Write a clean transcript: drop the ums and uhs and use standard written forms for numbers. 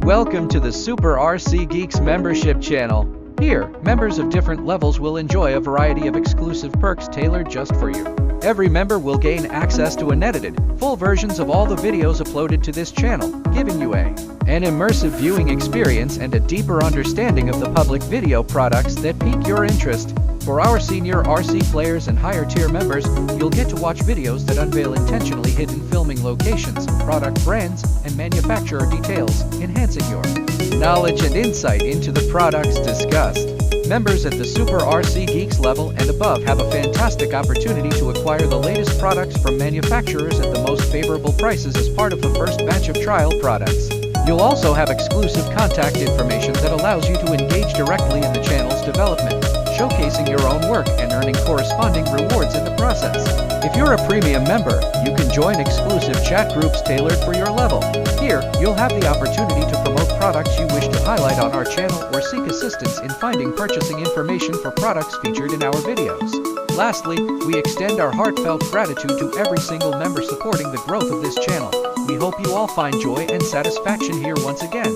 Welcome to the Super RC Geeks membership channel. Here, members of different levels will enjoy a variety of exclusive perks tailored just for you. Every member will gain access to unedited, full versions of all the videos uploaded to this channel, giving you an immersive viewing experience and a deeper understanding of the public video products that pique your interest. For our senior RC players and higher tier members, you'll get to watch videos that unveil intentionally hidden filming locations, product brands, and manufacturer details, enhancing your knowledge and insight into the products discussed. Members at the Super RC Geeks level and above have a fantastic opportunity to acquire the latest products from manufacturers at the most favorable prices as part of the first batch of trial products. You'll also have exclusive contact information that allows you to engage directly in the channel's development, showcasing your own work and earning corresponding rewards in the process. If you're a premium member, you can join exclusive chat groups tailored for your level. Here, you'll have the opportunity to promote products you wish to highlight on our channel or seek assistance in finding purchasing information for products featured in our videos. Lastly, we extend our heartfelt gratitude to every single member supporting the growth of this channel. We hope you all find joy and satisfaction here once again.